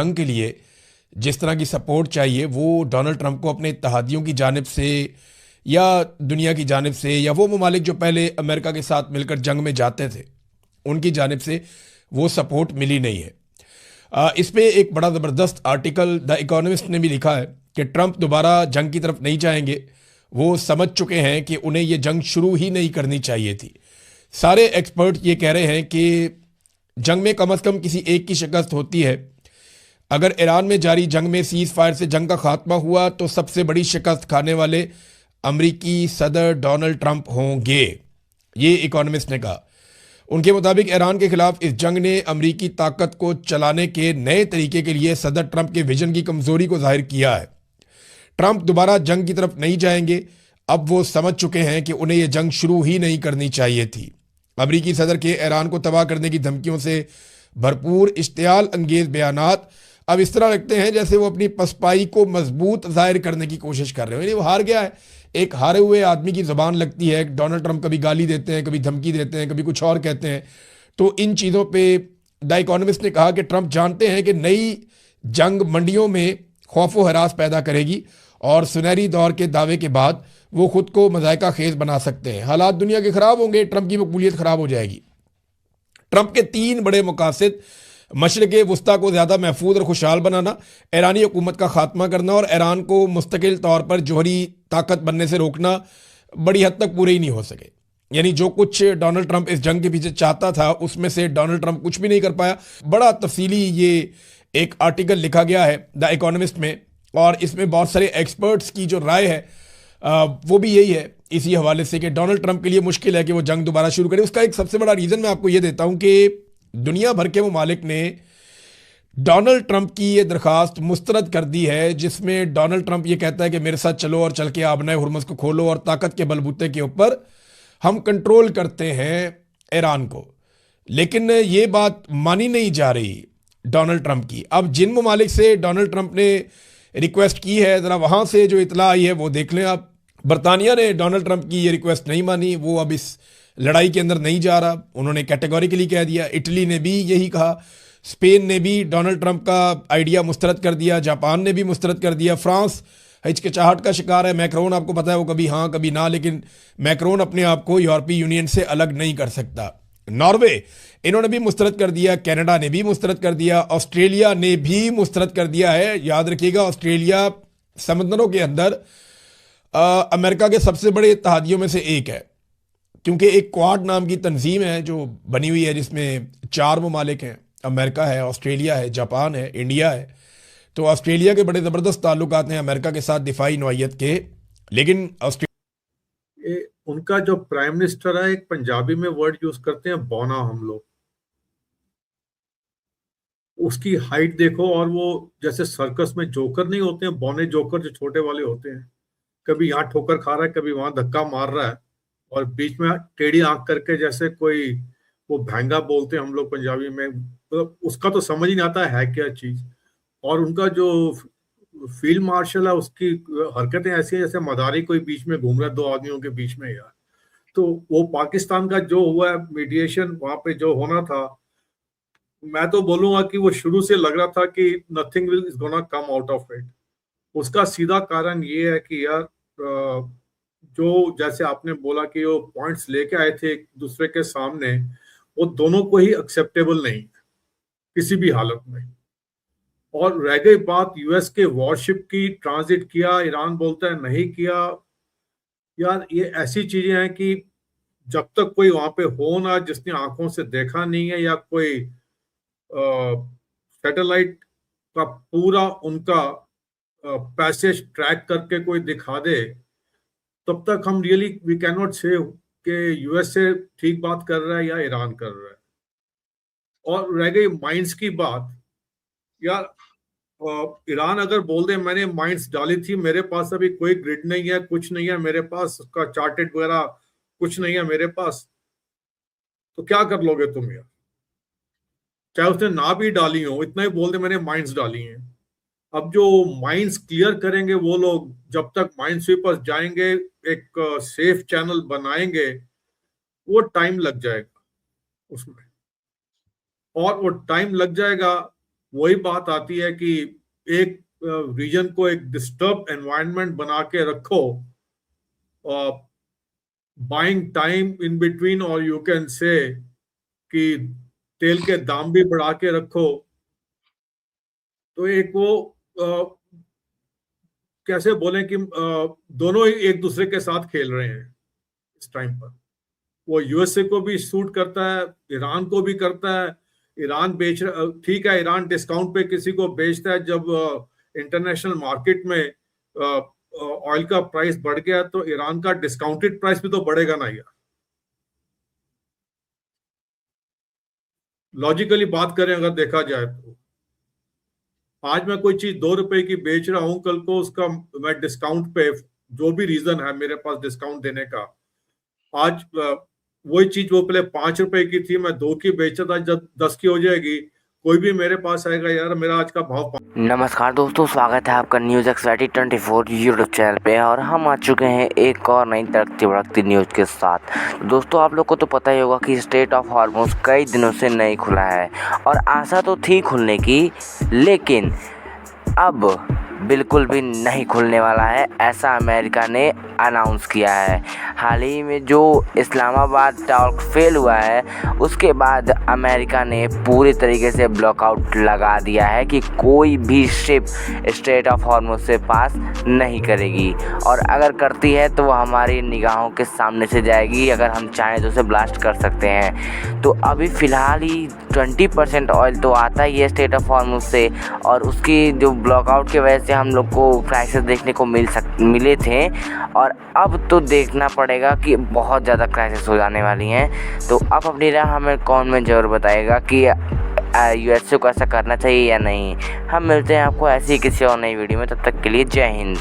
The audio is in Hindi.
जंग के लिए जिस तरह की सपोर्ट चाहिए वो डोनाल्ड ट्रंप को अपने इत्तेहादियों की जानिब से या दुनिया की जानिब से या वो ममालिक जो पहले अमेरिका के साथ मिलकर जंग में जाते थे उनकी जानिब से वो सपोर्ट मिली नहीं है। इस पे एक बड़ा ज़बरदस्त आर्टिकल द इकोनॉमिस्ट ने भी लिखा है कि ट्रंप दोबारा जंग की तरफ नहीं जाएंगे। वो समझ चुके हैं कि उन्हें ये जंग शुरू ही नहीं करनी चाहिए थी। सारे एक्सपर्ट ये कह रहे हैं कि जंग में कम से कम किसी एक की शिकस्त होती है। अगर ईरान में जारी जंग में सीज फायर से जंग का खात्मा हुआ तो सबसे बड़ी शिकस्त खाने वाले अमरीकी सदर डोनाल्ड ट्रंप होंगे, ये इकोनॉमिस्ट ने कहा। उनके मुताबिक ईरान के खिलाफ इस जंग ने अमरीकी ताकत को चलाने के नए तरीके के लिए सदर ट्रंप के विजन की कमजोरी को जाहिर किया है। ट्रंप दोबारा जंग की तरफ नहीं जाएंगे। अब वो समझ चुके हैं कि उन्हें यह जंग शुरू ही नहीं करनी चाहिए थी। अमरीकी सदर के ईरान को तबाह करने की धमकियों से भरपूर इश्तियाल अंगेज बयानात अब इस तरह लगते हैं जैसे वो अपनी पसपाई को मजबूत जाहिर करने की कोशिश कर रहे हो। यानी वो हार गया है। एक हारे हुए आदमी की ज़बान लगती है। डोनाल्ड ट्रंप कभी गाली देते हैं, कभी धमकी देते हैं, कभी कुछ और कहते हैं। तो इन चीज़ों पे द इकोनॉमिस्ट ने कहा कि ट्रंप जानते हैं कि नई जंग मंडियों में खौफ व हरास पैदा करेगी और सुनहरी दौर के दावे के बाद वो खुद को मज़ायका खेज बना सकते हैं। हालात दुनिया के ख़राब होंगे, ट्रंप की मकबूलियत ख़राब हो जाएगी। ट्रंप के 3 बड़े मकासद मशरक़ वस्ता को ज़्यादा महफूज और खुशहाल बनाना, ईरानी हुकूमत का खात्मा करना और ईरान को मुस्तकिल तौर पर जोहरी ताकत बनने से रोकना बड़ी हद तक पूरे ही नहीं हो सके। यानी जो कुछ डोनाल्ड ट्रंप इस जंग के पीछे चाहता था उसमें से डोनाल्ड ट्रंप कुछ भी नहीं कर पाया। बड़ा तफसीली ये एक आर्टिकल लिखा गया है द इकोनॉमिस्ट में और इसमें बहुत सारे एक्सपर्ट्स की जो राय है वो भी यही है इसी हवाले से कि डोनाल्ड ट्रंप के लिए मुश्किल है कि वो जंग दोबारा शुरू करे। उसका एक सबसे बड़ा रीज़न मैं आपको ये देता हूँ कि दुनिया भर के ममालिक ने डोनाल्ड ट्रंप की ये दरखास्त मुस्तरद कर दी है जिसमें डोनाल्ड ट्रंप ये कहता है कि मेरे साथ चलो और चल के आबनाए हुर्मुज़ को खोलो और ताकत के बलबूते के ऊपर हम कंट्रोल करते हैं ईरान को। लेकिन ये बात मानी नहीं जा रही डोनाल्ड ट्रंप की। अब जिन ममालिक से डोनाल्ड ट्रंप ने रिक्वेस्ट की है ज़रा वहाँ से जो इतला आई है वो देख लें आप। बरतानिया ने डोनाल्ड ट्रंप की ये रिक्वेस्ट नहीं मानी, वो अब इस लड़ाई के अंदर नहीं जा रहा, उन्होंने कैटेगोरिकली कह दिया। इटली ने भी यही कहा, स्पेन ने भी डोनाल्ड ट्रंप का आइडिया मुस्तरद कर दिया, जापान ने भी मुस्तरद कर दिया। फ्रांस हिचकिचाहट का शिकार है। मैक्रोन आपको पता है वो कभी हाँ कभी ना, लेकिन मैक्रोन अपने आप को यूरोपीय यूनियन से अलग नहीं कर सकता। नॉर्वे इन्होंने भी मुस्तरद कर दिया, कनाडा ने भी मुस्तरद कर दिया, ऑस्ट्रेलिया ने भी मुस्तरद कर दिया है। याद रखिएगा ऑस्ट्रेलिया समंदरों के अंदर अमेरिका के सबसे बड़े इत्तेहादियों में से एक है, क्योंकि एक क्वाड नाम की तंजीम है जो बनी हुई है जिसमें 4 ममालिक हैं, अमेरिका है, ऑस्ट्रेलिया है, जापान है, इंडिया है। तो ऑस्ट्रेलिया के बड़े ज़बरदस्त ताल्लुकात हैं अमेरिका के साथ दिफाई नौइयत के। लेकिन उनका जो प्राइम मिनिस्टर है एक पंजाबी में वर्ड यूज करते हैं बौना, हम लोग उसकी हाइट देखो और वो जैसे सर्कस में जोकर नहीं होते हैं, बौने जोकर जो छोटे वाले होते हैं, कभी यहाँ ठोकर खा रहा है कभी वहां धक्का मार रहा है और बीच में टेढ़ी आंख करके जैसे कोई वो भैंगा बोलते हैं हम लोग पंजाबी में, मतलब उसका तो समझ ही नहीं आता है क्या चीज। और उनका जो फील्ड मार्शल है उसकी हरकतें ऐसी है जैसे मदारी कोई बीच में घूम रहा है 2 आदमियों के बीच में यार। तो वो पाकिस्तान का जो हुआ है मीडिएशन वहां पे जो होना था, मैं तो बोलूंगा कि वो शुरू से लग रहा था कि nothing will is gonna come out of it. उसका सीधा कारण ये है कि यार जो जैसे आपने बोला कि वो पॉइंट्स लेके आए थे एक दूसरे के सामने, वो दोनों को ही एक्सेप्टेबल नहीं किसी भी हालत में। और रह गई बात यूएस के वॉरशिप की, ट्रांजिट किया, ईरान बोलता है नहीं किया। यार ये ऐसी चीजें हैं कि जब तक कोई वहां पे हो ना जिसने आंखों से देखा नहीं है या कोई सैटेलाइट का पूरा उनका पैसेज ट्रैक करके कोई दिखा दे, तब तक हम रियली वी कैन नॉट से कि यूएसए ठीक बात कर रहा है या ईरान कर रहा है। और रह गई माइंस की बात, यार ईरान अगर बोल दे मैंने माइंस डाली थी, मेरे पास अभी कोई ग्रिड नहीं है, कुछ नहीं है मेरे पास, उसका चार्टेड वगैरह कुछ नहीं है मेरे पास, तो क्या कर लोगे तुम यार? चाहे उसने ना भी डाली हो, इतना ही बोल दे मैंने माइंस डाली हैं। अब जो माइंस क्लियर करेंगे वो लोग, जब तक माइंड स्वीपर्स जाएंगे एक सेफ चैनल बनाएंगे, वो टाइम लग जाएगा उसमें। और वो टाइम लग जाएगा वही बात आती है कि एक रीजन को एक डिस्टर्ब एनवायरनमेंट बना के रखो, बाइंग टाइम इन बिटवीन, और यू कैन से कि तेल के दाम भी बढ़ा के रखो। तो एक वो कैसे बोले कि दोनों ही एक दूसरे के साथ खेल रहे हैं इस टाइम पर। वो यूएसए को भी सूट करता है, ईरान को भी करता है। ईरान बेच रहा, ठीक है, ईरान डिस्काउंट पे किसी को बेचता है। जब इंटरनेशनल मार्केट में ऑयल का प्राइस बढ़ गया तो ईरान का डिस्काउंटेड प्राइस भी तो बढ़ेगा ना यार। लॉजिकली बात करें अगर देखा जाए तो आज मैं कोई चीज 2 रुपए की बेच रहा हूं, कल को उसका मैं डिस्काउंट पे, जो भी रीजन है मेरे पास डिस्काउंट देने का, आज वही चीज वो पहले 5 रुपए की थी, मैं 2 की बेचा था, जब 10 की हो जाएगी कोई भी मेरे पास आएगा, यार मेरा आज का भाव। नमस्कार दोस्तों, स्वागत है आपका न्यूज़ एक्सपर्टी 24 यूट्यूब चैनल पे। और हम आ चुके हैं एक और नई तड़कती भड़कती न्यूज़ के साथ। दोस्तों, आप लोग को तो पता ही होगा कि स्ट्रेट ऑफ हॉर्मुज़ कई दिनों से नहीं खुला है और आशा तो थी खुलने की, लेकिन अब बिल्कुल भी नहीं खुलने वाला है, ऐसा अमेरिका ने अनाउंस किया है। हाल ही में जो इस्लामाबाद टॉक फेल हुआ है, उसके बाद अमेरिका ने पूरी तरीके से ब्लॉकआउट लगा दिया है कि कोई भी शिप स्ट्रेट ऑफ हॉर्मुज़ से पास नहीं करेगी, और अगर करती है तो वो हमारी निगाहों के सामने से जाएगी। अगर हम चाहें तो उसे ब्लास्ट कर सकते हैं। तो अभी फ़िलहाल ही 20% ऑयल तो आता ही है स्ट्रेट ऑफ हॉर्मुज़ से, और उसकी जो ब्लॉकआउट की वजह से हम लोग को क्राइसिस देखने को मिले थे, और अब तो देखना पड़ेगा कि बहुत ज़्यादा क्राइसिस हो जाने वाली हैं। तो आप अपनी राय हमें कमेंट में ज़रूर बताइएगा कि यूएसए को ऐसा करना चाहिए या नहीं। हम मिलते हैं आपको ऐसी किसी और नई वीडियो में, तब तक के लिए जय हिंद।